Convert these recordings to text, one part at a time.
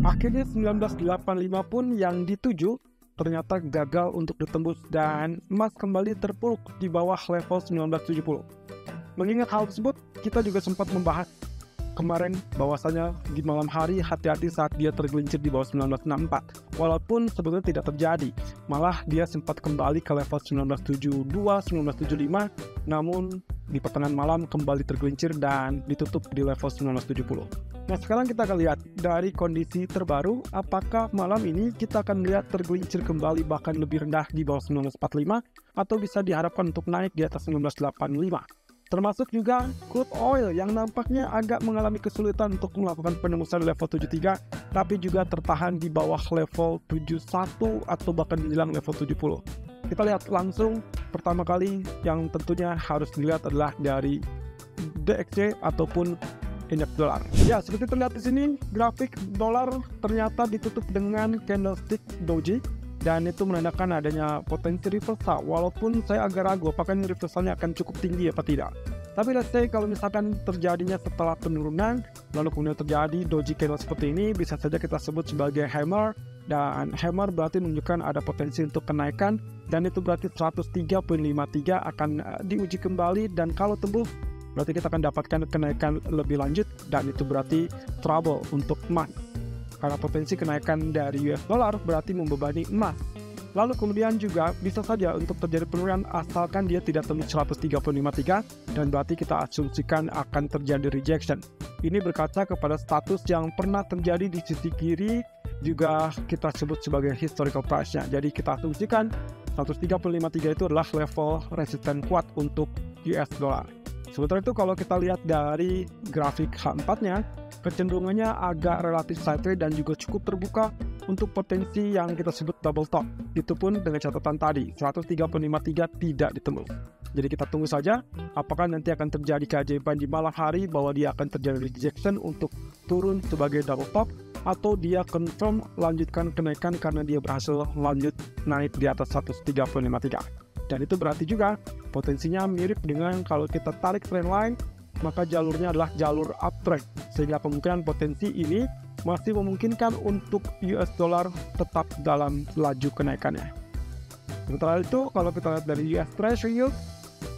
Akhirnya 1985 pun yang dituju ternyata gagal untuk ditembus dan emas kembali terpuruk di bawah level 1970. Mengingat hal tersebut, kita juga sempat membahas kemarin bahwasanya di malam hari hati-hati saat dia tergelincir di bawah 1964. Walaupun sebetulnya tidak terjadi, malah dia sempat kembali ke level 1972, 1975, namun di pertengahan malam kembali tergelincir dan ditutup di level 1970. Nah, sekarang kita akan lihat dari kondisi terbaru, apakah malam ini kita akan melihat tergelincir kembali bahkan lebih rendah di bawah 1945 atau bisa diharapkan untuk naik di atas 1985. Termasuk juga crude oil yang nampaknya agak mengalami kesulitan untuk melakukan penembusan level 73, tapi juga tertahan di bawah level 71 atau bahkan menjelang level 70. Kita lihat langsung, pertama kali yang tentunya harus dilihat adalah dari DXY ataupun indeks dolar. Ya, seperti terlihat di sini, grafik dolar ternyata ditutup dengan candlestick doji. Dan itu menandakan adanya potensi reversal, walaupun saya agak ragu apakah ini reversalnya akan cukup tinggi apa tidak. Tapi let's say kalau misalkan terjadinya setelah penurunan, lalu kemudian terjadi doji candle seperti ini, bisa saja kita sebut sebagai hammer. Dan hammer berarti menunjukkan ada potensi untuk kenaikan, dan itu berarti 103.53 akan diuji kembali, dan kalau tembus, berarti kita akan dapatkan kenaikan lebih lanjut, dan itu berarti trouble untuk emas. Karena potensi kenaikan dari US dollar berarti membebani emas. Lalu kemudian juga bisa saja untuk terjadi penurunan asalkan dia tidak tembus 103.53 dan berarti kita asumsikan akan terjadi rejection. Ini berkaca kepada status yang pernah terjadi di sisi kiri juga kita sebut sebagai historical price-nya. Jadi kita asumsikan 103.53 itu adalah level resisten kuat untuk US dollar. Sementara itu kalau kita lihat dari grafik H4-nya, kecenderungannya agak relatif sideways dan juga cukup terbuka untuk potensi yang kita sebut double top. Itu pun dengan catatan tadi, 103.53 tidak ditembus. Jadi kita tunggu saja apakah nanti akan terjadi keajaiban di malam hari bahwa dia akan terjadi rejection untuk turun sebagai double top, atau dia confirm lanjutkan kenaikan karena dia berhasil lanjut naik di atas 103.53. Dan itu berarti juga potensinya mirip dengan kalau kita tarik trendline, maka jalurnya adalah jalur uptrend, sehingga kemungkinan potensi ini masih memungkinkan untuk US dollar tetap dalam laju kenaikannya. Sementara itu kalau kita lihat dari US Treasury yield,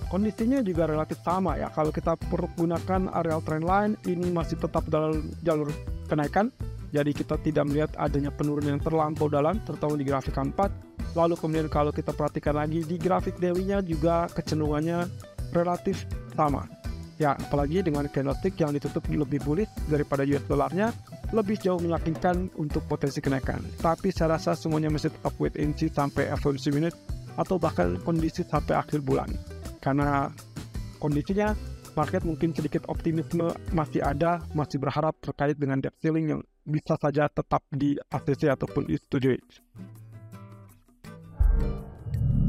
kondisinya juga relatif sama ya. Kalau kita pergunakan areal trendline, ini masih tetap dalam jalur kenaikan, jadi kita tidak melihat adanya penurunan yang terlampau dalam, terutama di grafik 4. Lalu kemudian kalau kita perhatikan lagi di grafik daily-nya juga kecenderungannya relatif sama. Ya, apalagi dengan candlestick yang ditutup lebih bullish daripada US dollarnya, lebih jauh meyakinkan untuk potensi kenaikan. Tapi saya rasa semuanya masih tetap wait and see sampai FOMC minute atau bahkan kondisi sampai akhir bulan. Karena kondisinya market mungkin sedikit optimisme masih ada, masih berharap terkait dengan debt ceiling yang bisa saja tetap di ACC ataupun disetujui.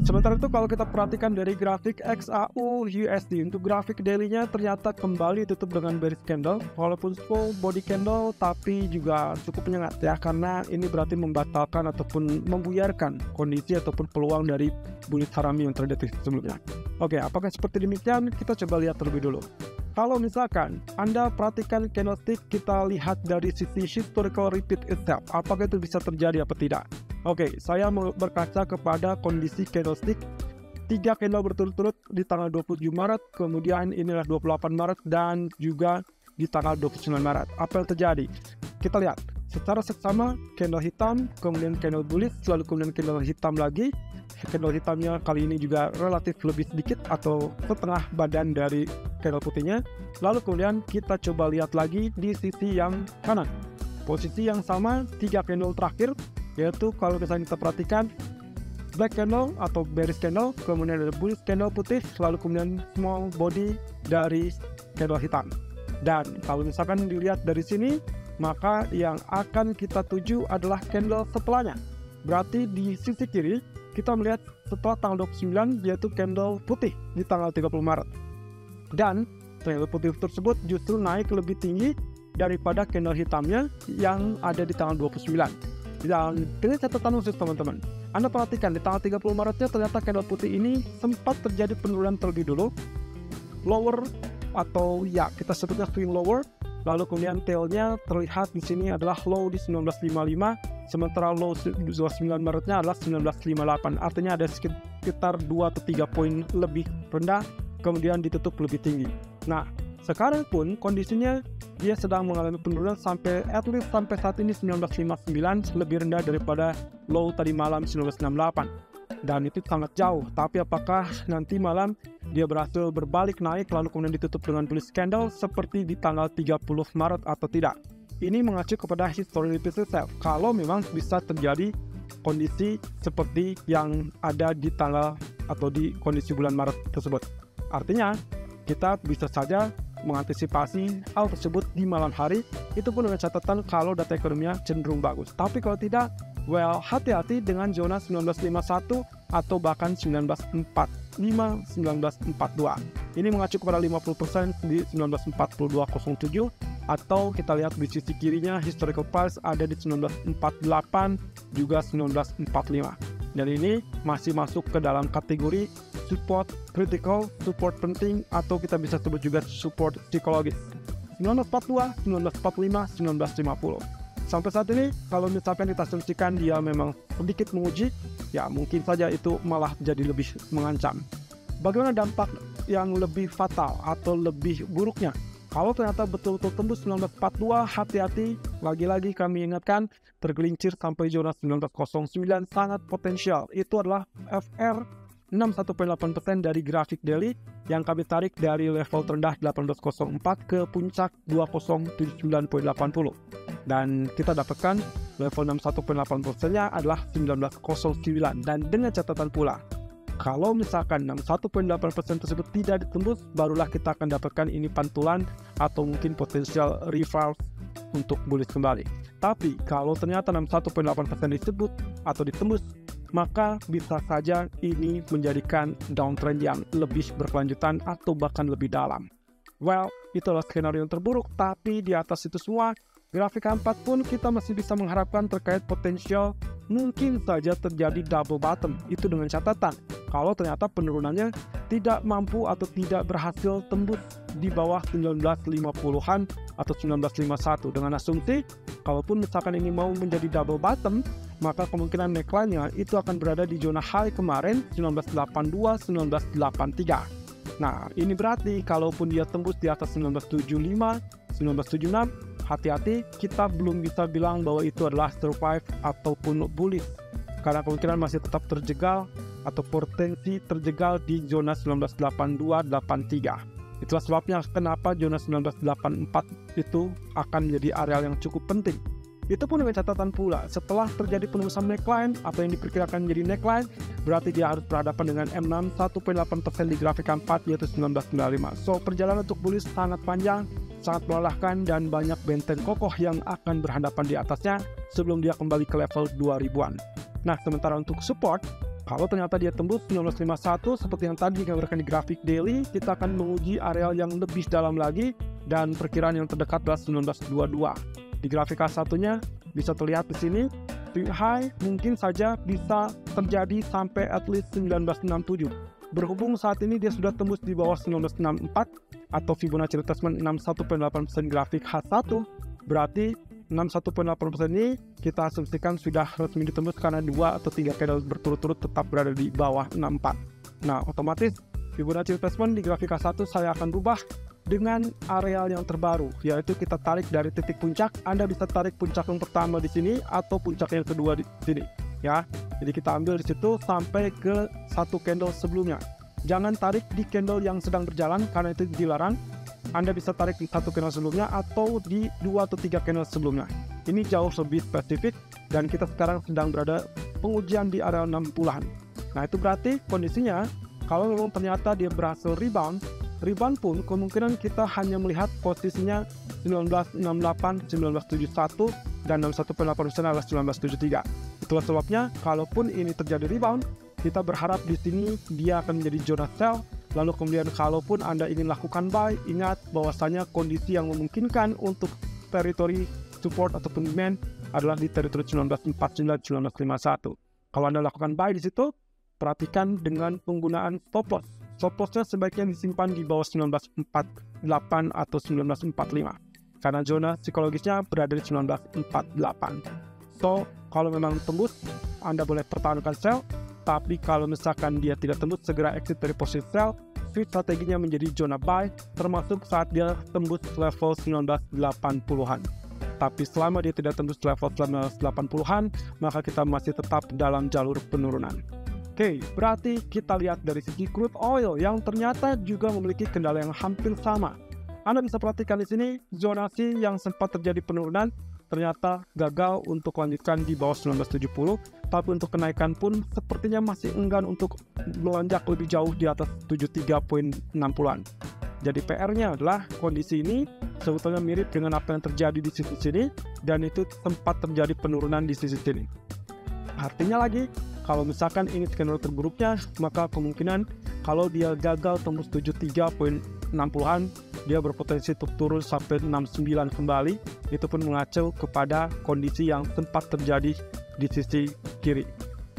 Sementara itu kalau kita perhatikan dari grafik XAU USD, untuk grafik daily-nya ternyata kembali tutup dengan bearish candle, walaupun full body candle tapi juga cukup menyengat ya, karena ini berarti membatalkan ataupun membuyarkan kondisi ataupun peluang dari bullish harami yang terjadi sebelumnya. Oke, apakah seperti demikian? Kita coba lihat terlebih dulu. Kalau misalkan Anda perhatikan candlestick, kita lihat dari sisi historical repeat itself, apakah itu bisa terjadi apa tidak? Oke, saya berkaca kepada kondisi candlestick 3 candle berturut-turut di tanggal 27 Maret, kemudian inilah 28 Maret dan juga di tanggal 29 Maret. Apa yang terjadi? Kita lihat secara seksama candle hitam, kemudian candle bullish, lalu kemudian candle hitam lagi. Candle hitamnya kali ini juga relatif lebih sedikit atau setengah badan dari candle putihnya. Lalu kemudian kita coba lihat lagi di sisi yang kanan. Posisi yang sama 3 candle terakhir, yaitu kalau misalnya kita perhatikan black candle atau bearish candle, kemudian ada bullish candle putih, lalu kemudian small body dari candle hitam. Dan kalau misalkan dilihat dari sini, maka yang akan kita tuju adalah candle setelahnya. Berarti di sisi kiri kita melihat setelah tanggal 29 yaitu candle putih di tanggal 30 Maret. Dan candle putih tersebut justru naik lebih tinggi daripada candle hitamnya yang ada di tanggal 29. Dan ini catatan khusus teman-teman. Anda perhatikan di tanggal 30 Maretnya ternyata candle putih ini sempat terjadi penurunan terlebih dulu. Lower atau ya kita sebutnya swing lower. Lalu kemudian tailnya terlihat di sini adalah low di 1955, sementara low 29 Maretnya adalah 1958. Artinya ada sekitar 2 atau 3 poin lebih rendah, kemudian ditutup lebih tinggi. Nah, sekarang pun kondisinya dia sedang mengalami penurunan sampai sampai saat ini 1959, lebih rendah daripada low tadi malam 1968. Dan itu sangat jauh, tapi apakah nanti malam dia berhasil berbalik naik lalu kemudian ditutup dengan bullish candle seperti di tanggal 30 Maret atau tidak? Ini mengacu kepada history repeat itself. Kalau memang bisa terjadi kondisi seperti yang ada di tanggal atau di kondisi bulan Maret tersebut. Artinya, kita bisa saja mengantisipasi hal tersebut di malam hari, itu pun dengan catatan kalau data ekonominya cenderung bagus. Tapi kalau tidak, well, hati-hati dengan zona 1951 atau bahkan 1945, 1942. Ini mengacu kepada 50% di 1942.07, atau kita lihat di sisi kirinya historical price ada di 1948 juga 1945. Dan ini masih masuk ke dalam kategori support critical, support penting, atau kita bisa sebut juga support psikologis. 1942, 1945, 1950. Sampai saat ini, kalau misalkan kita asumsikan dia memang sedikit menguji, ya mungkin saja itu malah jadi lebih mengancam. Bagaimana dampak yang lebih fatal atau lebih buruknya? Kalau ternyata betul-betul tembus 1942, hati-hati. Lagi-lagi kami ingatkan, tergelincir sampai zona 1909 sangat potensial. Itu adalah FR 61.8% dari grafik daily yang kami tarik dari level terendah 1804 ke puncak 2079.80. Dan kita dapatkan level 61.8%-nya adalah 1909. Dan dengan catatan pula, kalau misalkan 61.8% tersebut tidak ditembus, barulah kita akan dapatkan ini pantulan atau mungkin potensial reverse untuk bullish kembali. Tapi kalau ternyata 61.8% disebut atau ditembus, maka bisa saja ini menjadikan downtrend yang lebih berkelanjutan atau bahkan lebih dalam. Well, itulah skenario yang terburuk, tapi di atas itu semua, grafik 4 pun kita masih bisa mengharapkan terkait potensial mungkin saja terjadi double bottom. Itu dengan catatan, kalau ternyata penurunannya tidak mampu atau tidak berhasil tembus di bawah 1950-an atau 1951. Dengan asumsi, kalaupun misalkan ini mau menjadi double bottom, maka kemungkinan neckline-nya itu akan berada di zona high kemarin 1982-1983. Nah, ini berarti kalaupun dia tembus di atas 1975, 1976, hati-hati, kita belum bisa bilang bahwa itu adalah survive ataupun bullish, karena kemungkinan masih tetap terjegal atau potensi terjegal di zona 1982-83. Itulah sebabnya kenapa zona 1984 itu akan menjadi area yang cukup penting. Itu pun dengan catatan pula, setelah terjadi penembusan neckline atau yang diperkirakan menjadi neckline, berarti dia harus berhadapan dengan M6 1.8% di grafik 4 yaitu 1995. So, perjalanan untuk bullish sangat panjang, sangat melelahkan, dan banyak benteng kokoh yang akan berhadapan di atasnya sebelum dia kembali ke level 2000-an. Nah, sementara untuk support, kalau ternyata dia tembus 1951 seperti yang tadi digambarkan di grafik daily, kita akan menguji area yang lebih dalam lagi, dan perkiraan yang terdekat adalah 1922. Di grafik K1-nya bisa terlihat di sini, swing high mungkin saja bisa terjadi sampai at least 1967. Berhubung saat ini dia sudah tembus di bawah 1964 atau Fibonacci retracement 61.8% grafik H1, berarti 61.8% ini kita asumsikan sudah resmi ditembus karena 2 atau 3 candle berturut-turut tetap berada di bawah 64. Nah, otomatis Fibonacci retracement di grafik H1 saya akan rubah dengan areal yang terbaru, yaitu kita tarik dari titik puncak. Anda bisa tarik puncak yang pertama di sini atau puncak yang kedua di sini, ya. Jadi kita ambil di situ sampai ke satu candle sebelumnya. Jangan tarik di candle yang sedang berjalan karena itu dilarang. Anda bisa tarik di satu candle sebelumnya atau di 2 atau 3 candle sebelumnya. Ini jauh lebih spesifik, dan kita sekarang sedang berada pengujian di area 60-an. Nah, itu berarti kondisinya kalau memang ternyata dia berhasil rebound pun kemungkinan kita hanya melihat posisinya 1968, 1971, dan 61.8% adalah 1973. Itulah sebabnya kalaupun ini terjadi rebound, kita berharap di sini dia akan menjadi zona sell. Lalu kemudian kalaupun Anda ingin lakukan buy, ingat bahwasanya kondisi yang memungkinkan untuk teritori support ataupun demand adalah di teritori 1949-1951. Kalau Anda lakukan buy di situ, perhatikan dengan penggunaan stop loss. Stop loss-nya sebaiknya disimpan di bawah 1948 atau 1945. karena zona psikologisnya berada di 1948. So, kalau memang tembus, Anda boleh pertahankan sell, tapi kalau misalkan dia tidak tembus, segera exit dari posisi sell. Switch strateginya menjadi zona buy, termasuk saat dia tembus level 1980-an. Tapi selama dia tidak tembus level 1980-an, maka kita masih tetap dalam jalur penurunan. Oke, berarti kita lihat dari sisi crude oil yang ternyata juga memiliki kendala yang hampir sama. Anda bisa perhatikan di sini, zonasi yang sempat terjadi penurunan ternyata gagal untuk lanjutkan di bawah 1970, tapi untuk kenaikan pun sepertinya masih enggan untuk melonjak lebih jauh di atas 73.60-an. Jadi PR-nya adalah kondisi ini sebetulnya mirip dengan apa yang terjadi di sisi sini, dan itu sempat terjadi penurunan di sisi sini. Artinya lagi, kalau misalkan ini skenario terburuknya, maka kemungkinan kalau dia gagal tembus 73.60-an, dia berpotensi untuk turun sampai 69 kembali. Itu pun mengacu kepada kondisi yang sempat terjadi di sisi kiri.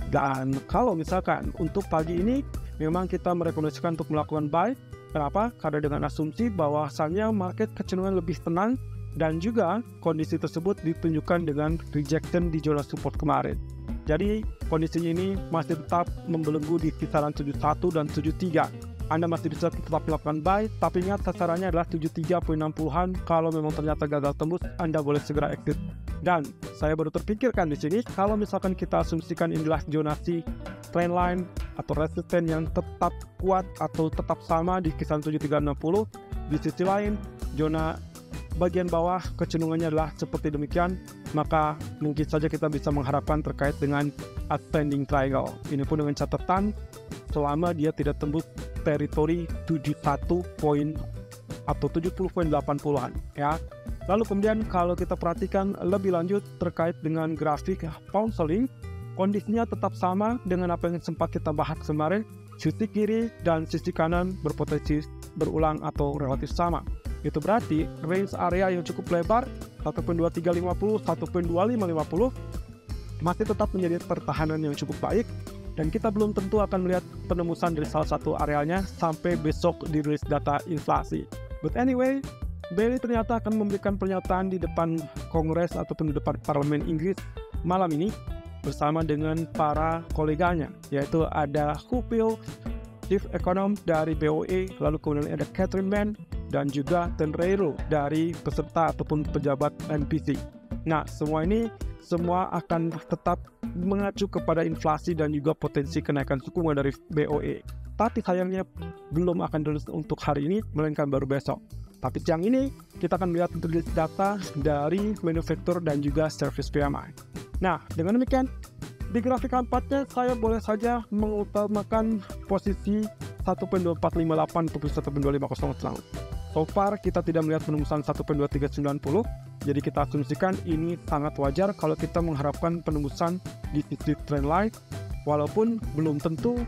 Dan kalau misalkan untuk pagi ini, memang kita merekomendasikan untuk melakukan buy. Kenapa? Karena dengan asumsi bahwasannya market kecenderungan lebih tenang, dan juga kondisi tersebut ditunjukkan dengan rejection di zona support kemarin. Jadi kondisinya ini masih tetap membelenggu di kisaran 71 dan 73. Anda masih bisa tetap melakukan buy, tapi ingat sasarannya adalah 73.60-an. Kalau memang ternyata gagal tembus, Anda boleh segera exit. Dan saya baru terpikirkan di sini, kalau misalkan kita asumsikan inilah zonasi trendline atau resisten yang tetap kuat atau tetap sama di kisaran 7360, di sisi lain zona bagian bawah kecenderungannya adalah seperti demikian, maka mungkin saja kita bisa mengharapkan terkait dengan ascending triangle. Ini pun dengan catatan selama dia tidak tembus teritori 71 poin atau 70.80-an ya. Lalu kemudian kalau kita perhatikan lebih lanjut terkait dengan grafik pound sterling, kondisinya tetap sama dengan apa yang sempat kita bahas kemarin. Sisi kiri dan sisi kanan berpotensi berulang atau relatif sama. Itu berarti range area yang cukup lebar 1.2350, 1.2550 masih tetap menjadi pertahanan yang cukup baik, dan kita belum tentu akan melihat penembusan dari salah satu arealnya sampai besok dirilis data inflasi. But anyway, Bailey ternyata akan memberikan pernyataan di depan Kongres ataupun di depan Parlemen Inggris malam ini bersama dengan para koleganya, yaitu ada Hupil, Chief Econom dari BOE, lalu kemudian ada Catherine Mann, dan juga Tenreiro dari peserta ataupun pejabat NPC. Nah, semua akan tetap mengacu kepada inflasi dan juga potensi kenaikan suku bunga dari BOE. Tapi sayangnya belum akan dirilis untuk hari ini, melainkan baru besok. Tapi siang ini kita akan melihat rilis data dari manufaktur dan juga service PMI. Nah, dengan demikian di grafik keempatnya saya boleh saja mengutamakan posisi 1.2458 ataupun 1.2500 selang. So far kita tidak melihat penembusan 1.2390, jadi kita asumsikan ini sangat wajar kalau kita mengharapkan penembusan di sisi trendline, walaupun belum tentu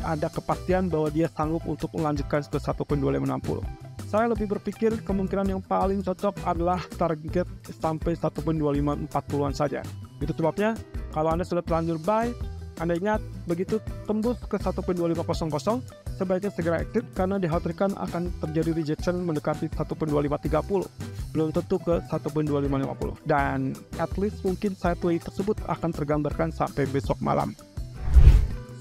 ada kepastian bahwa dia sanggup untuk melanjutkan ke 1.2560. Saya lebih berpikir kemungkinan yang paling cocok adalah target sampai 1.2540-an saja. Itu sebabnya kalau Anda sudah terlanjur buy, Anda ingat begitu tembus ke 1.2500 sebaiknya segera exit karena dikhawatirkan akan terjadi rejection mendekati 1.2530, belum tentu ke 1.2550, dan at least mungkin sideways tersebut akan tergambarkan sampai besok malam.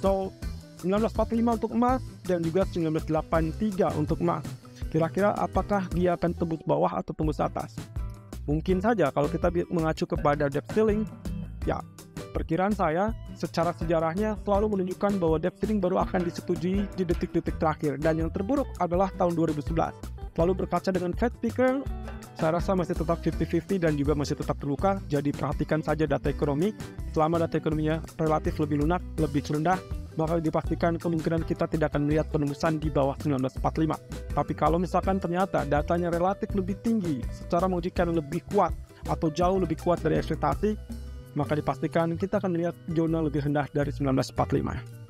So 1945 untuk emas dan juga 1983 untuk emas. Kira-kira apakah dia akan tembus bawah atau tembus atas? Mungkin saja kalau kita mengacu kepada debt ceiling, ya perkiraan saya secara sejarahnya selalu menunjukkan bahwa debt ceiling baru akan disetujui di detik-detik terakhir, dan yang terburuk adalah tahun 2011. Lalu berkaca dengan Fed speaker, saya rasa masih tetap 50-50 dan juga masih tetap terbuka, jadi perhatikan saja data ekonomi. Selama data ekonominya relatif lebih lunak, lebih rendah, maka dipastikan kemungkinan kita tidak akan melihat penembusan di bawah 1945. Tapi kalau misalkan ternyata datanya relatif lebih tinggi, secara menunjukkan lebih kuat atau jauh lebih kuat dari ekspektasi, maka dipastikan kita akan melihat zona lebih rendah dari 1945.